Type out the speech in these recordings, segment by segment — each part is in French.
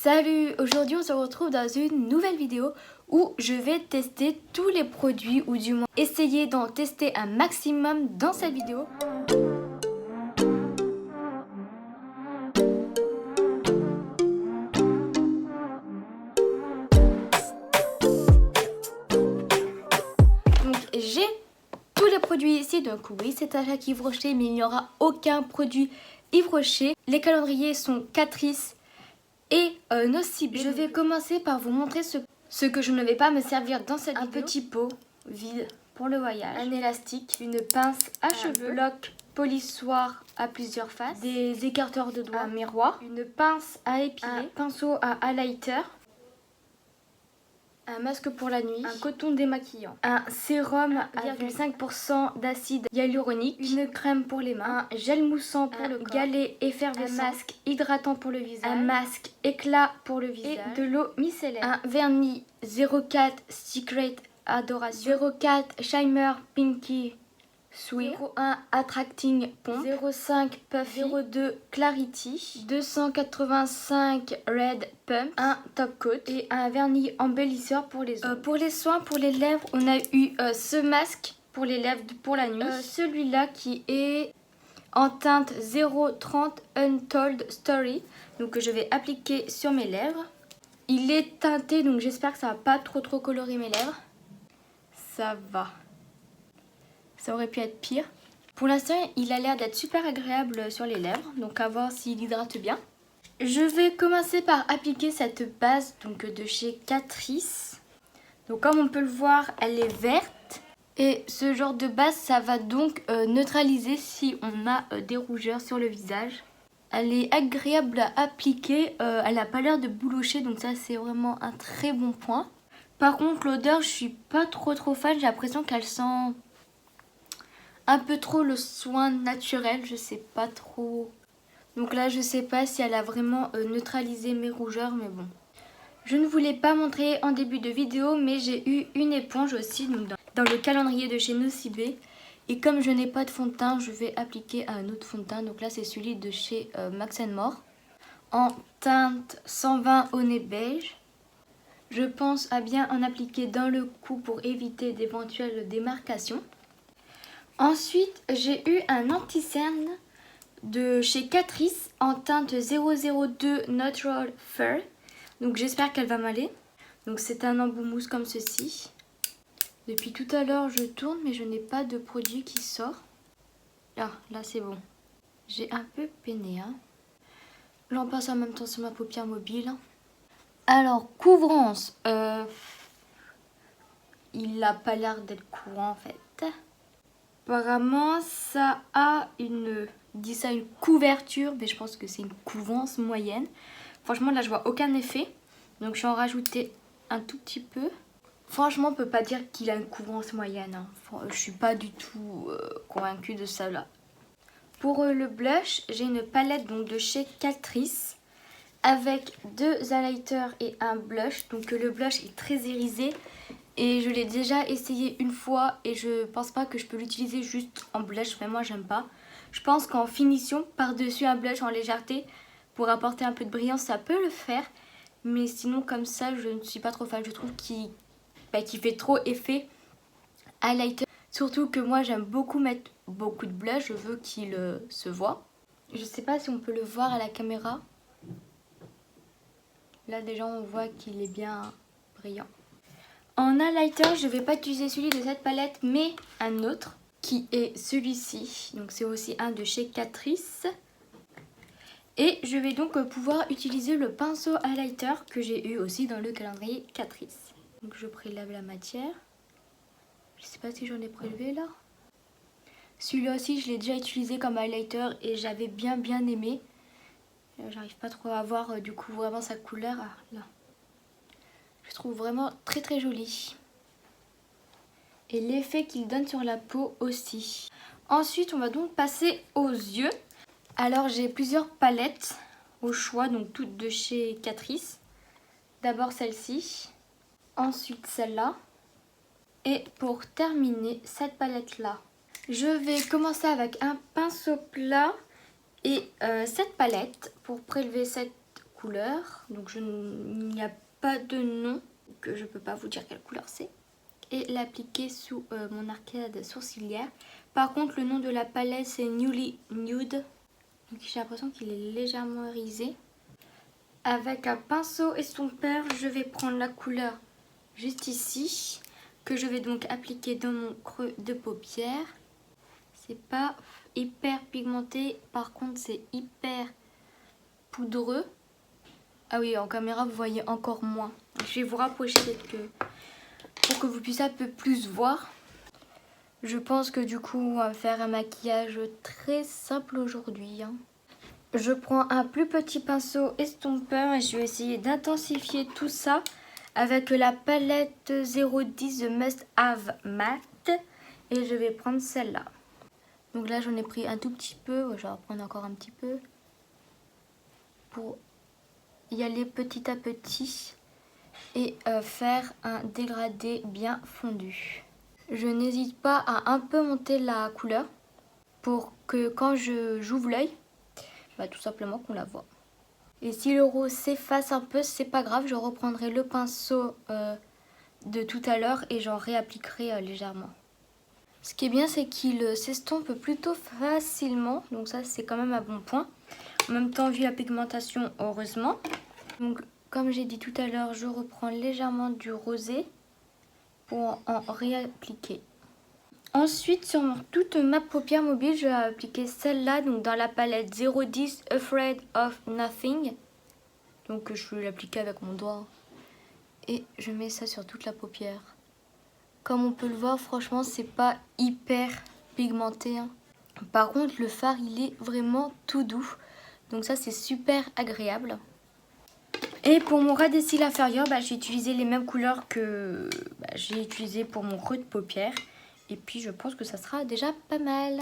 Salut, aujourd'hui on se retrouve dans une nouvelle vidéo où je vais tester tous les produits ou du moins essayer d'en tester un maximum dans cette vidéo. Donc j'ai tous les produits ici, donc oui c'est un sac Yves Rocher mais il n'y aura aucun produit Yves Rocher. Les calendriers sont Catrice et Nocibé. Je vais commencer par vous montrer ce que je ne vais pas me servir dans cette vidéo. Un petit pot vide pour le voyage, un élastique, une pince à cheveux, un bloc polissoir à plusieurs faces, des écarteurs de doigts, un miroir, une pince à épiler, un pinceau à highlighter, un masque pour la nuit, un coton démaquillant, un sérum avec 5% d'acide hyaluronique, une crème pour les mains, un gel moussant pour le corps, galet effervescent, un masque hydratant pour le visage, un masque éclat pour le visage et de l'eau micellaire, un vernis 04 Secret Adoration, 04 Shimmer Pinky Sweet, 01 Attracting Pomp, 05 Puffy, 02 Clarity, 285 Red Pump, un Top Coat et un vernis embellisseur pour les ongles. Pour les soins, pour les lèvres, on a eu ce masque pour les lèvres pour la nuit. Celui-là qui est en teinte 030 Untold Story, donc que je vais appliquer sur mes lèvres. Il est teinté, donc j'espère que ça va pas trop colorer mes lèvres. Ça va. Ça aurait pu être pire. Pour l'instant, il a l'air d'être super agréable sur les lèvres. Donc à voir s'il hydrate bien. Je vais commencer par appliquer cette base donc de chez Catrice. Donc comme on peut le voir, elle est verte. Et ce genre de base, ça va donc neutraliser si on a des rougeurs sur le visage. Elle est agréable à appliquer. Elle n'a pas l'air de boulocher. Donc ça, c'est vraiment un très bon point. Par contre, l'odeur, je suis pas trop fan. J'ai l'impression qu'elle sent un peu trop le soin naturel, je sais pas trop. Donc là, je sais pas si elle a vraiment neutralisé mes rougeurs, mais bon. Je ne voulais pas montrer en début de vidéo, mais j'ai eu une éponge aussi donc dans le calendrier de chez Nocibé. Et comme je n'ai pas de fond de teint, je vais appliquer un autre fond de teint. Donc là, c'est celui de chez Max & More. En teinte 120 au nez beige. Je pense à bien en appliquer dans le cou pour éviter d'éventuelles démarcations. Ensuite, j'ai eu un anti-cerne de chez Catrice en teinte 002 Natural Fur. Donc j'espère qu'elle va m'aller. Donc c'est un embout mousse comme ceci. Depuis tout à l'heure, je tourne mais je n'ai pas de produit qui sort. Ah, là c'est bon. J'ai un peu peiné. Hein. J'en passe en même temps sur ma paupière mobile. Alors, couvrance. Il n'a pas l'air d'être courant en fait. Apparemment, ça a une couverture, mais je pense que c'est une couvrance moyenne. Franchement, là, je vois aucun effet. Donc, je vais en rajouter un tout petit peu. Franchement, on peut pas dire qu'il a une couvrance moyenne. Hein. Je suis pas du tout convaincue de ça là. Pour le blush, j'ai une palette donc, de chez Catrice avec 2 highlighters et un blush. Donc, le blush est très irisé. Et je l'ai déjà essayé une fois et je pense pas que je peux l'utiliser juste en blush, mais moi j'aime pas. Je pense qu'en finition, par-dessus un blush en légèreté, pour apporter un peu de brillance, ça peut le faire. Mais sinon comme ça, je ne suis pas trop fan. Je trouve qu'il fait trop effet highlighter. Surtout que moi j'aime beaucoup mettre beaucoup de blush, je veux qu'il se voit. Je sais pas si on peut le voir à la caméra. Là déjà on voit qu'il est bien brillant. En highlighter, je ne vais pas utiliser celui de cette palette, mais un autre qui est celui-ci. Donc c'est aussi un de chez Catrice. Et je vais donc pouvoir utiliser le pinceau highlighter que j'ai eu aussi dans le calendrier Catrice. Donc je prélève la matière. Je ne sais pas si j'en ai prélevé là. Celui-là aussi, je l'ai déjà utilisé comme highlighter et j'avais bien aimé. J'arrive pas trop à voir du coup vraiment sa couleur. Ah, là. Je trouve vraiment très joli. Et l'effet qu'il donne sur la peau aussi. Ensuite, on va donc passer aux yeux. Alors, j'ai plusieurs palettes au choix, donc toutes de chez Catrice. D'abord celle-ci. Ensuite celle-là. Et pour terminer, cette palette-là. Je vais commencer avec un pinceau plat et cette palette pour prélever cette couleur. Donc il n'y a pas de nom, que je peux pas vous dire quelle couleur c'est. Et l'appliquer sous mon arcade sourcilière. Par contre, le nom de la palette c'est Newly Nude. Donc j'ai l'impression qu'il est légèrement irisé. Avec un pinceau estompeur, je vais prendre la couleur juste ici, que je vais donc appliquer dans mon creux de paupière. C'est pas hyper pigmenté, par contre c'est hyper poudreux. Ah oui, en caméra vous voyez encore moins. Je vais vous rapprocher pour que vous puissiez un peu plus voir. Je pense que du coup on va faire un maquillage très simple aujourd'hui. Je prends un plus petit pinceau estompeur et je vais essayer d'intensifier tout ça avec la palette 010 The Must Have Matte. Et je vais prendre celle-là. Donc là j'en ai pris un tout petit peu, je vais en prendre encore un petit peu. Pour y aller petit à petit et faire un dégradé bien fondu. Je n'hésite pas à un peu monter la couleur pour que quand j'ouvre l'œil, tout simplement qu'on la voit. Et si le rose s'efface un peu, c'est pas grave, je reprendrai le pinceau de tout à l'heure et j'en réappliquerai légèrement. Ce qui est bien, c'est qu'il s'estompe plutôt facilement, donc ça c'est quand même un bon point. En même temps, vu la pigmentation, heureusement. Donc comme j'ai dit tout à l'heure, je reprends légèrement du rosé pour en réappliquer. Ensuite, sur toute ma paupière mobile, je vais appliquer celle-là, donc dans la palette 010 Afraid of Nothing. Donc je vais l'appliquer avec mon doigt. Et je mets ça sur toute la paupière. Comme on peut le voir, franchement, c'est pas hyper pigmenté. Par contre, le fard, il est vraiment tout doux. Donc ça, c'est super agréable. Et pour mon ras des cils inférieur, j'ai utilisé les mêmes couleurs que j'ai utilisé pour mon creux de paupière. Et puis je pense que ça sera déjà pas mal.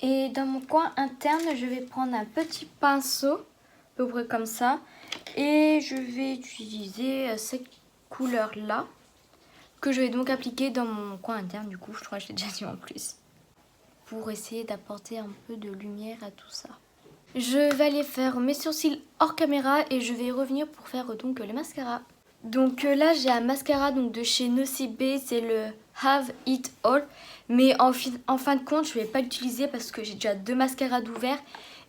Et dans mon coin interne, je vais prendre un petit pinceau, à peu près comme ça. Et je vais utiliser cette couleur-là, que je vais donc appliquer dans mon coin interne. Du coup, je crois que je l'ai déjà dit en plus. Pour essayer d'apporter un peu de lumière à tout ça. Je vais aller faire mes sourcils hors caméra et je vais revenir pour faire donc le mascara. Donc là, j'ai un mascara donc, de chez Nocibé, c'est le Have It All. Mais en fin de compte, je ne vais pas l'utiliser parce que j'ai déjà 2 mascaras d'ouvert.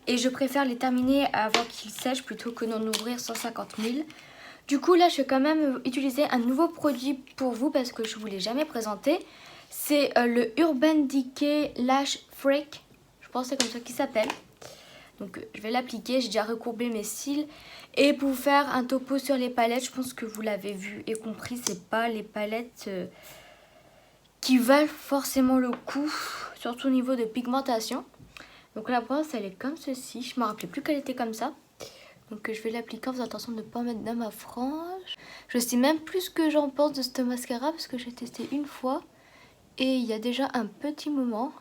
Et je préfère les terminer avant qu'ils sèchent plutôt que d'en ouvrir 150 000. Du coup, là, je vais quand même utiliser un nouveau produit pour vous parce que je ne vous l'ai jamais présenté. C'est le Urban Decay Lash Freak. Je pense que c'est comme ça qu'il s'appelle. Donc je vais l'appliquer, j'ai déjà recourbé mes cils. Et pour vous faire un topo sur les palettes, je pense que vous l'avez vu et compris, c'est pas les palettes qui valent forcément le coup, surtout au niveau de pigmentation. Donc la brosse, elle est comme ceci, je me rappelais plus qu'elle était comme ça. Donc je vais l'appliquer en faisant attention de ne pas en mettre dans ma frange. Je sais même plus ce que j'en pense de ce mascara parce que j'ai testé une fois. Et il y a déjà un petit moment.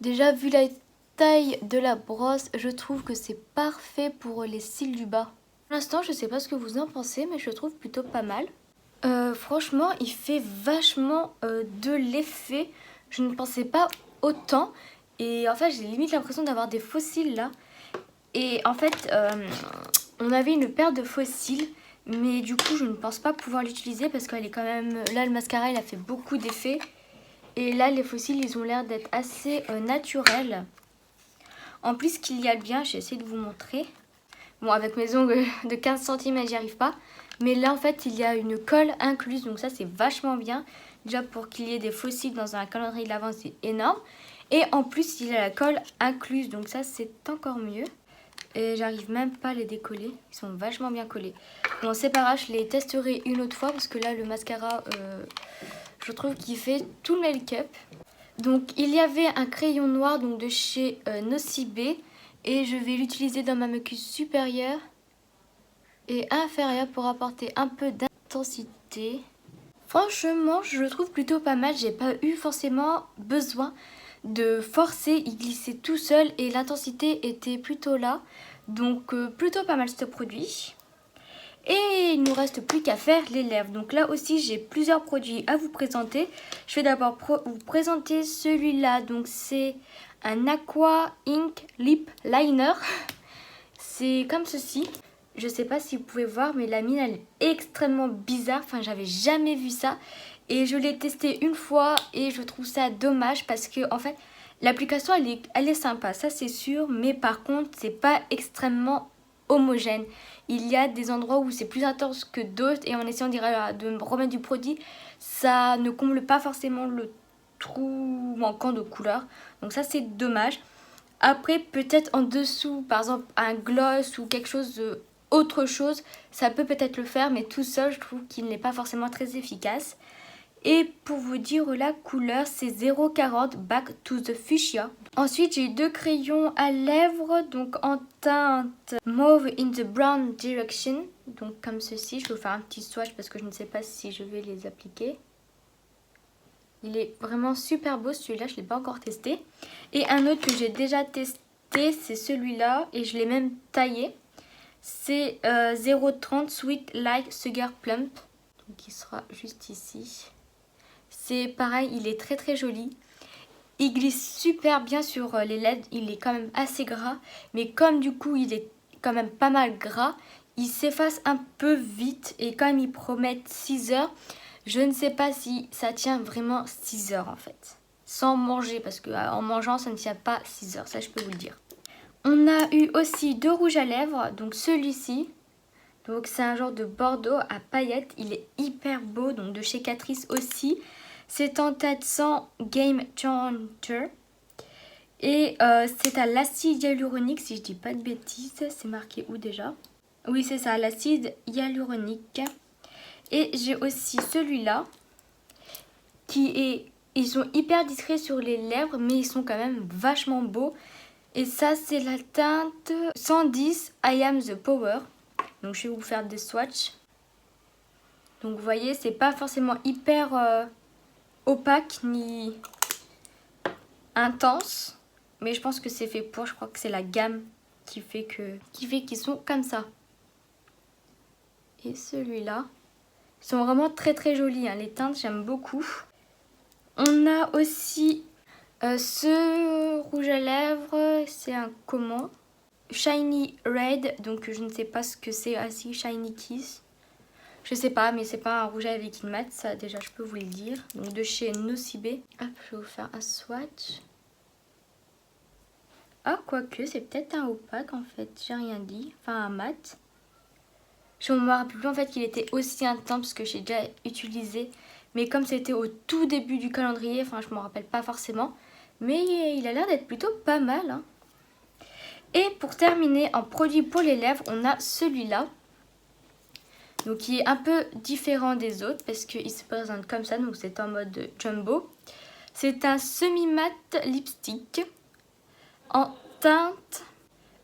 Déjà vu la taille de la brosse, je trouve que c'est parfait pour les cils du bas. Pour l'instant, je sais pas ce que vous en pensez, mais je le trouve plutôt pas mal. Franchement, il fait vachement de l'effet. Je ne pensais pas autant. Et en fait, j'ai limite l'impression d'avoir des faux cils là. Et en fait, on avait une paire de faux cils. Mais du coup, je ne pense pas pouvoir l'utiliser parce qu'elle est quand même... Là, le mascara, il a fait beaucoup d'effets. Et là, les faux cils, ils ont l'air d'être assez naturels. En plus, ce qu'il y a de bien, j'ai essayé de vous montrer. Bon, avec mes ongles de 15 cm, j'y arrive pas. Mais là, en fait, il y a une colle incluse. Donc ça, c'est vachement bien. Déjà, pour qu'il y ait des faux cils dans un calendrier de l'Avent, c'est énorme. Et en plus, il y a la colle incluse. Donc ça, c'est encore mieux. Et j'arrive même pas à les décoller. Ils sont vachement bien collés. Bon, c'est pas grave, je les testerai une autre fois. Parce que là, le mascara, je trouve qu'il fait tout le make-up. Donc il y avait un crayon noir donc de chez Nocibé et je vais l'utiliser dans ma muqueuse supérieure et inférieure pour apporter un peu d'intensité. Franchement, je le trouve plutôt pas mal, j'ai pas eu forcément besoin de forcer, il glissait tout seul et l'intensité était plutôt là. Donc plutôt pas mal ce produit. Et il ne nous reste plus qu'à faire les lèvres. Donc là aussi, j'ai plusieurs produits à vous présenter. Je vais d'abord vous présenter celui-là. Donc c'est un Aqua Ink Lip Liner. c'est comme ceci. Je sais pas si vous pouvez voir, mais la mine elle est extrêmement bizarre. Enfin, j'avais jamais vu ça. Et je l'ai testé une fois et je trouve ça dommage parce que en fait, l'application elle est sympa, ça c'est sûr. Mais par contre, c'est pas extrêmement homogène. Il y a des endroits où c'est plus intense que d'autres et en essayant de remettre du produit, ça ne comble pas forcément le trou manquant de couleur. Donc ça c'est dommage. Après, peut-être en dessous, par exemple un gloss ou quelque chose de autre chose, ça peut peut-être le faire, mais tout seul je trouve qu'il n'est pas forcément très efficace. Et pour vous dire la couleur, c'est 0,40 Back to the Fuchsia. Ensuite, j'ai 2 crayons à lèvres, donc en teinte Mauve in the Brown Direction. Donc comme ceci, je vais vous faire un petit swatch parce que je ne sais pas si je vais les appliquer. Il est vraiment super beau celui-là, je ne l'ai pas encore testé. Et un autre que j'ai déjà testé, c'est celui-là et je l'ai même taillé. C'est 0,30 Sweet Like Sugar Plump, donc il sera juste ici. C'est pareil, il est très très joli. Il glisse super bien sur les lèvres, il est quand même assez gras. Mais comme du coup il est quand même pas mal gras, il s'efface un peu vite. Et comme ils promettent 6 heures, je ne sais pas si ça tient vraiment 6 heures en fait. Sans manger, parce qu'en mangeant ça ne tient pas 6 heures, ça je peux vous le dire. On a eu aussi 2 rouges à lèvres, donc celui-ci. Donc c'est un genre de bordeaux à paillettes, il est hyper beau, donc de chez Catrice aussi. C'est en teinte sans Game Changer. Et c'est à l'acide hyaluronique, si je dis pas de bêtises. C'est marqué où déjà? Oui, c'est ça, l'acide hyaluronique. Et j'ai aussi celui-là, qui est... Ils sont hyper discrets sur les lèvres, mais ils sont quand même vachement beaux. Et ça, c'est la teinte 110 I Am The Power. Donc je vais vous faire des swatchs. Donc vous voyez, c'est pas forcément hyper opaque ni intense. Mais je pense que c'est fait pour, je crois que c'est la gamme qui fait qu'ils sont comme ça. Et celui-là, ils sont vraiment très très jolis, hein. Les teintes, j'aime beaucoup. On a aussi ce rouge à lèvres, c'est un comment? Shiny Red, donc je ne sais pas ce que c'est. Ah si, Shiny Kiss. Je sais pas, mais c'est pas un rouge à lèvres liquide mat, ça déjà je peux vous le dire. Donc de chez Nocibé. Hop, je vais vous faire un swatch. Ah, quoique, c'est peut-être un opaque en fait, j'ai rien dit. Enfin, un mat. Je ne me rappelle plus en fait qu'il était aussi intense parce que j'ai déjà utilisé. Mais comme c'était au tout début du calendrier, enfin je ne me rappelle pas forcément. Mais il a l'air d'être plutôt pas mal, hein. Et pour terminer, en produit pour les lèvres, on a celui-là. Donc qui est un peu différent des autres parce qu'il se présente comme ça. Donc c'est en mode jumbo. C'est un semi-mat lipstick en teinte...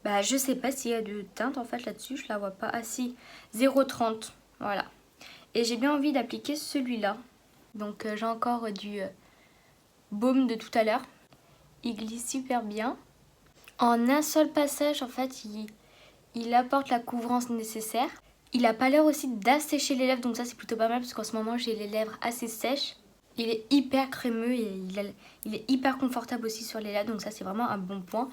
Bah je sais pas s'il y a de teinte en fait là-dessus. Je la vois pas. Ah si, 0,30. Voilà. Et j'ai bien envie d'appliquer celui-là. Donc j'ai encore du baume de tout à l'heure. Il glisse super bien. En un seul passage, en fait, il apporte la couvrance nécessaire. Il n'a pas l'air aussi d'assécher les lèvres, donc ça c'est plutôt pas mal parce qu'en ce moment j'ai les lèvres assez sèches. Il est hyper crémeux et il est hyper confortable aussi sur les lèvres, donc ça c'est vraiment un bon point.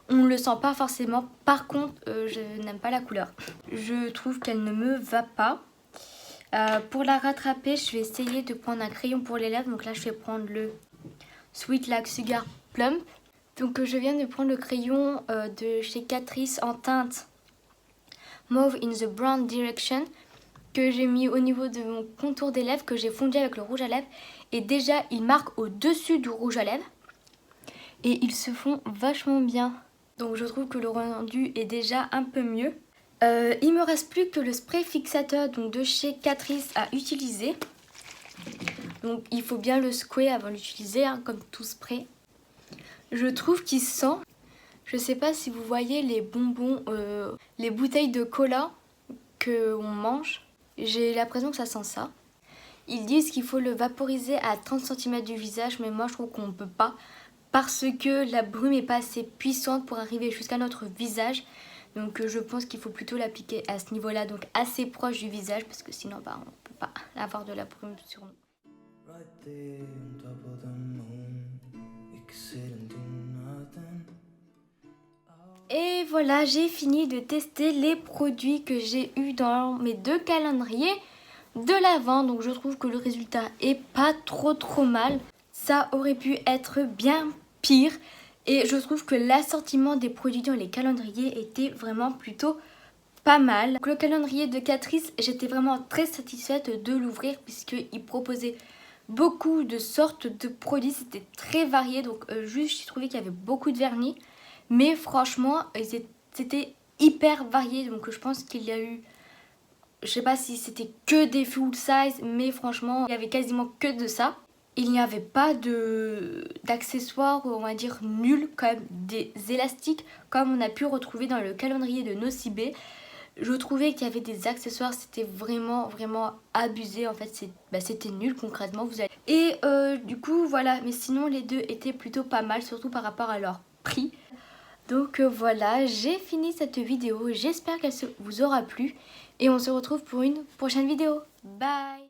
On ne le sent pas forcément, par contre je n'aime pas la couleur. Je trouve qu'elle ne me va pas. Pour la rattraper, je vais essayer de prendre un crayon pour les lèvres, donc là je vais prendre le Sweet Like Sugar Plump. Donc je viens de prendre le crayon de chez Catrice en teinte Mauve in the Brown Direction que j'ai mis au niveau de mon contour des lèvres, que j'ai fondu avec le rouge à lèvres. Et déjà, ils marquent au-dessus du rouge à lèvres. Et ils se font vachement bien. Donc je trouve que le rendu est déjà un peu mieux. Il me reste plus que le spray fixateur donc, de chez Catrice à utiliser. Donc il faut bien le secouer avant d'utiliser, hein, comme tout spray. Je trouve qu'il sent... Je sais pas si vous voyez les bonbons, les bouteilles de cola qu'on mange. J'ai l'impression que ça sent ça. Ils disent qu'il faut le vaporiser à 30 cm du visage, mais moi je trouve qu'on ne peut pas. Parce que la brume n'est pas assez puissante pour arriver jusqu'à notre visage. Donc je pense qu'il faut plutôt l'appliquer à ce niveau-là, donc assez proche du visage. Parce que sinon bah, on ne peut pas avoir de la brume sur nous. Et voilà, j'ai fini de tester les produits que j'ai eu dans mes 2 calendriers de l'Avent. Donc je trouve que le résultat est pas trop mal. Ça aurait pu être bien pire. Et je trouve que l'assortiment des produits dans les calendriers était vraiment plutôt pas mal. Donc, le calendrier de Catrice, j'étais vraiment très satisfaite de l'ouvrir puisqu'il proposait beaucoup de sortes de produits. C'était très varié. Donc juste j'ai trouvé qu'il y avait beaucoup de vernis. Mais franchement, c'était hyper varié. Donc je pense qu'il y a eu... Je sais pas si c'était que des full size. Mais franchement, il y avait quasiment que de ça. Il n'y avait pas d'accessoires, on va dire, nuls. Comme des élastiques. Comme on a pu retrouver dans le calendrier de Nocibé. Je trouvais qu'il y avait des accessoires, c'était vraiment abusé. En fait, c'était nul concrètement. Et du coup, voilà. Mais sinon, les deux étaient plutôt pas mal, surtout par rapport à leur prix. Donc voilà, j'ai fini cette vidéo. J'espère qu'elle vous aura plu. Et on se retrouve pour une prochaine vidéo. Bye!